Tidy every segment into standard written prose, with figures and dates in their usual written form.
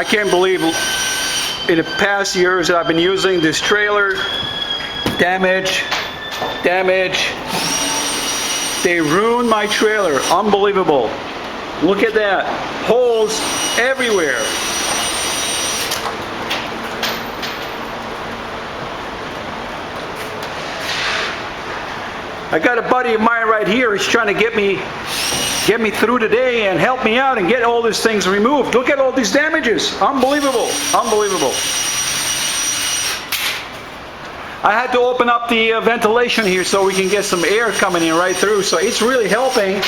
I can't believe in the past years that I've been using this trailer, damage. They ruined my trailer. Unbelievable. Look at that. Holes everywhere. I got a buddy of mine right here. He's trying to get me through today and help me out and get all these things removed. Look at all these damages. Unbelievable. Unbelievable. I had to open up the ventilation here so we can get some air coming in right through. So it's really helping.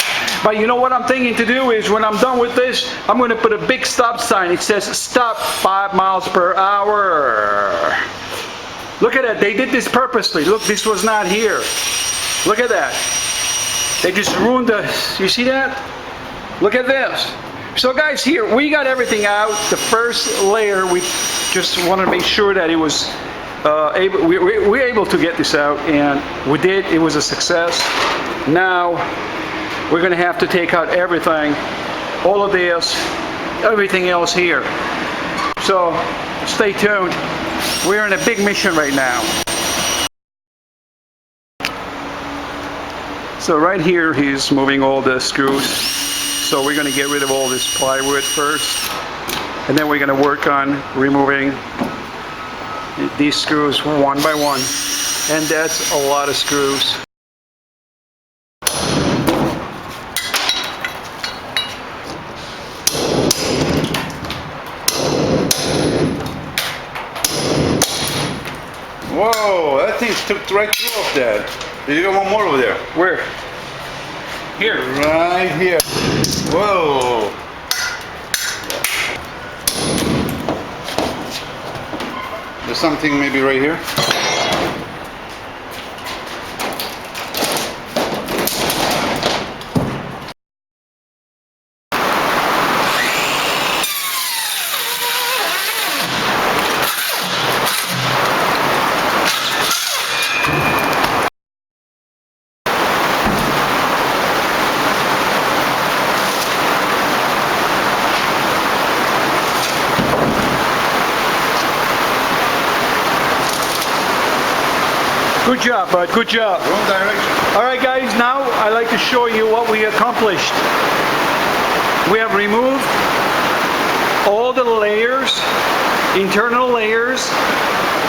But you know what I'm thinking to do is when I'm done with this, I'm going to put a big stop sign. It says stop 5 miles per hour. Look at that. They did this purposely. Look, this was not here. Look at that. They just ruined the, you see that? Look at this. So guys, here, we got everything out. The first layer, we just wanted to make sure that it was we were able to get this out, and we did. It was a success. Now, we're going to have to take out everything, all of this, everything else here. So, stay tuned. We're in a big mission right now. So right here he's moving all the screws. So we're going to get rid of all this plywood first, and then we're going to work on removing these screws one by one, and that's a lot of screws. Whoa, that thing took right through off that. You got one more over there. Where? Here. Right here. Whoa. There's something maybe right here. Good job, bud. Good job. Wrong direction. All right, guys. Now I'd like to show you what we accomplished. We have removed all the layers, internal layers,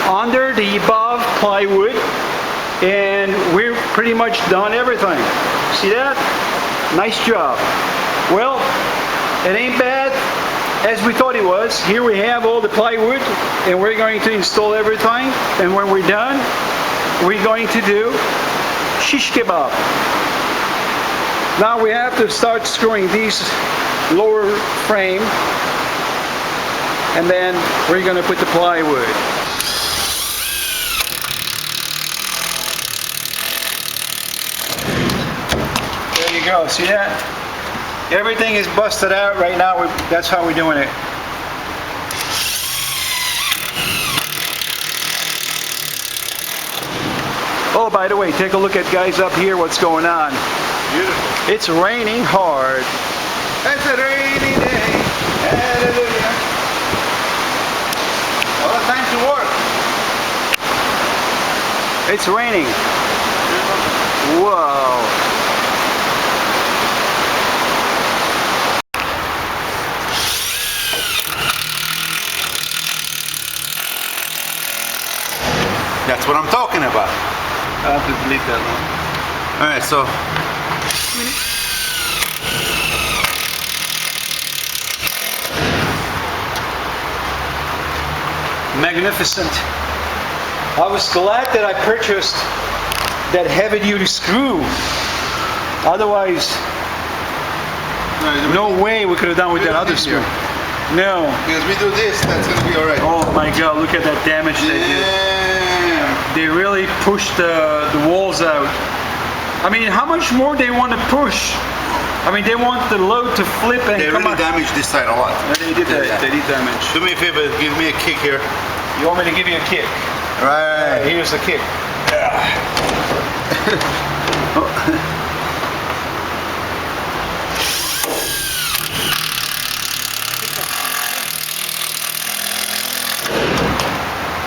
under the above plywood, and we're pretty much done everything. See that? Nice job. Well, it ain't bad as we thought it was. Here we have all the plywood, and we're going to install everything, and when we're done, we're going to do shish kebab. Now we have to start screwing these lower frame, and then we're going to put the plywood. There you go. See that? Everything is busted out right now. That's how we're doing it. Oh, by the way, take a look at guys up here, what's going on. Beautiful. It's raining hard. It's a rainy day. Hallelujah. Well, it's time to work. It's raining. Whoa. That's what I'm talking about. I have to delete that one. Alright, so magnificent. I was glad that I purchased that heavy duty screw. Otherwise, no way we could have done with that other screw. No. because we do this, that's gonna be alright. Oh my God, look at that damage they did. They really pushed the walls out. I mean, how much more they want to push? I mean, they want the load to flip and They come really out. damaged this side a lot. Yeah, they did that. Yeah. They did damage. Do me a favor, give me a kick here. You want me to give you a kick? Right. Here's the kick.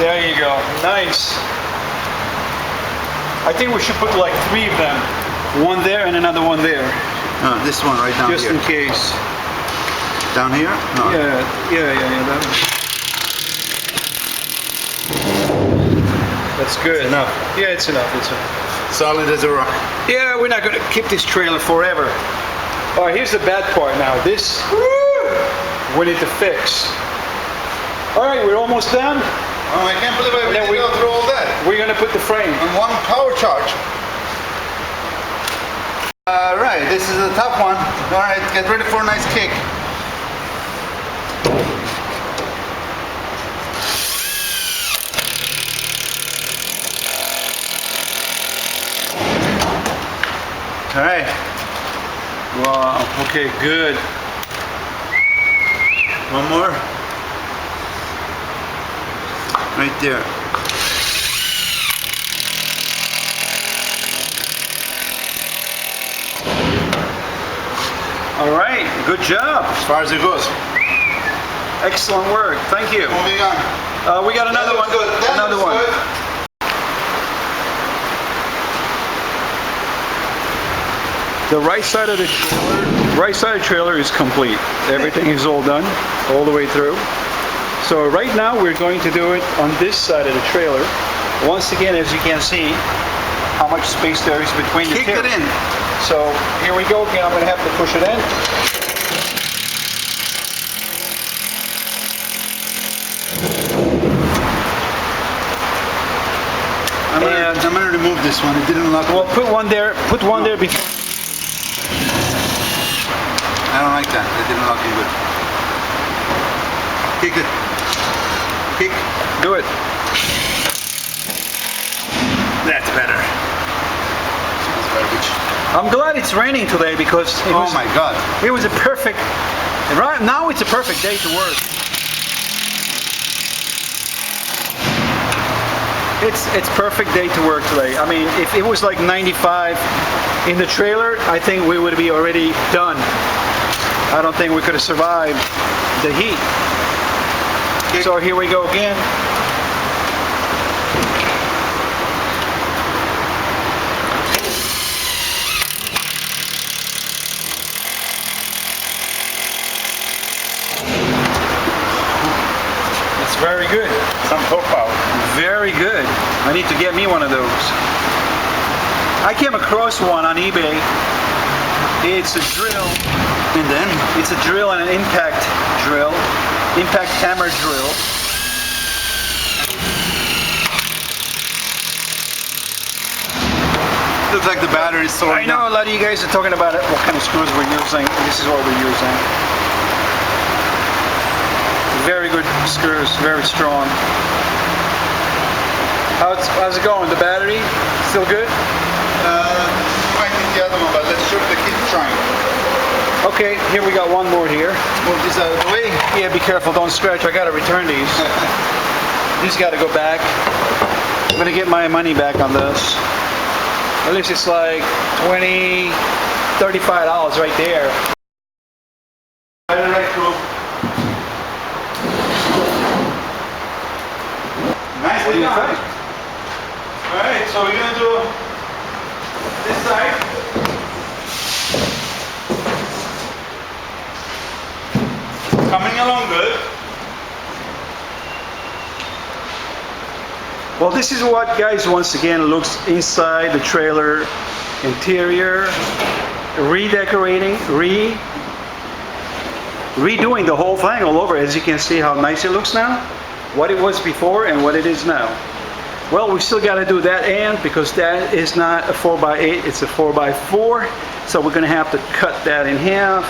There you go. Nice. I think we should put like 3 of them. One there and another one there. This one right down Just here. in case. Down here? No. Yeah. That's good. Enough. Yeah, it's enough. It's enough. Solid as a rock. Yeah, we're not going to keep this trailer forever. All right, here's the bad part now. This we need to fix. All right, we're almost done. Oh, I can't believe I then did we- go through all that. We're going to put the frame. On one power charge. Alright, this is the top one. Alright, get ready for a nice kick. Alright. Wow. Okay, good. One more. Right there. All right, good job. As far as it goes. Excellent work. Thank you. Moving on. We got another one. That looks good. That Another looks one. good. The right side of the trailer is complete. Everything is all done, all the way through. So right now we're going to do it on this side of the trailer. Once again, as you can see, how much space there is between the Kick two. it in. So here we go again. I'm going to have to push it in. I'm gonna remove this one. It didn't lock. Well, put one there. Put one there before. I don't like that. It didn't lock in good. Kick it. Kick. Do it. That's better. Smells garbage. I'm glad it's raining today because Oh my god. it was a perfect. Right now it's a perfect day to work. It's perfect day to work today. I mean, if it was like 95 in the trailer, I think we would be already done. I don't think we could have survived the heat. So here we go again. It's very good. Some torque power. Very good. I need to get me one of those. I came across one on eBay. It's a drill. And then It's a drill and an impact drill. Impact hammer drill. looks like the battery is I slowing know down. a lot of you guys are talking about it, what kind of screws we're using. This is what we're using. Very good screws, very strong. How's it going? The battery still good? Might need the other one, but let's keep trying. Okay, here we got one more here. Move this out of the way. Yeah, be careful, don't scratch. I gotta return these. These gotta go back. I'm gonna get my money back on this. At least it's like $20, $35 right there. Right through. Nicely What do you done. think? Alright, so we're gonna do this side. Coming along good. Well, this is what, guys, once again looks inside the trailer interior, redecorating, redoing the whole thing all over. As you can see how nice it looks now, what it was before and what it is now. Well, we still got to do that end because that is not a 4x8, it's a 4x4. So we're going to have to cut that in half.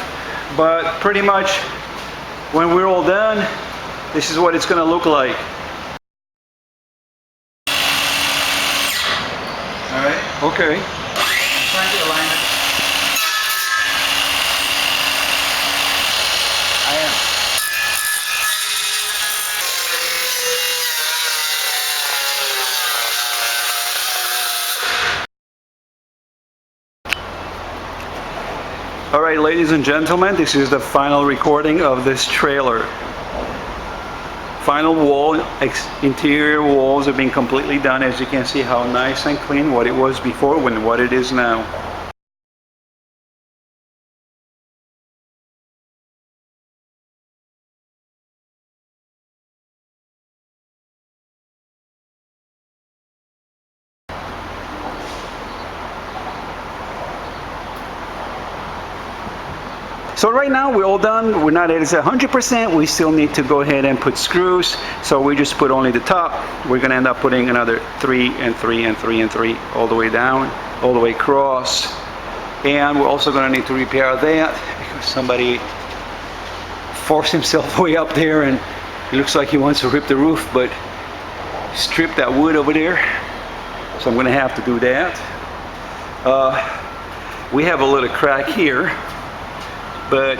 But pretty much when we're all done, this is what it's going to look like. Alright. Okay. Trying to align it. I am. All right, ladies and gentlemen, this is the final recording of this trailer. Final wall, interior walls have been completely done. As you can see how nice and clean what it was before and what it is now. So right now we're all done. We're not at 100%. We still need to go ahead and put screws. So we just put only the top. We're gonna end up putting another 3 and 3 and 3 and 3 all the way down, all the way across. And we're also gonna need to repair that because somebody forced himself way up there and it looks like he wants to rip the roof, but strip that wood over there. So I'm gonna have to do that. We have a little crack here, but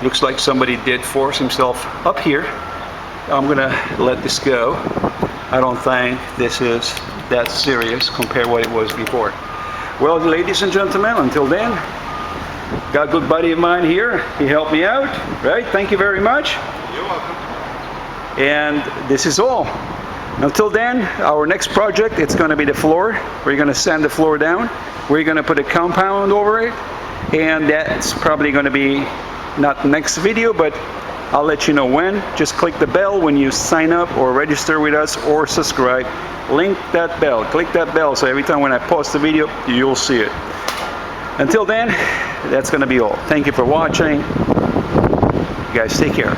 looks like somebody did force himself up here. I'm gonna let this go. I don't think this is that serious compared to what it was before. Well, ladies and gentlemen, until then, got a good buddy of mine here. He helped me out, right? Thank you very much. You're welcome. And this is all. Until then, our next project, it's gonna be the floor. We're gonna sand the floor down. We're gonna put a compound over it. And that's probably going to be not next video, but I'll let you know when. Just click the bell when you sign up or register with us or subscribe. Link that bell, click that bell, so every time when I post a video, you'll see it. Until then, that's going to be all. Thank you for watching. You guys take care.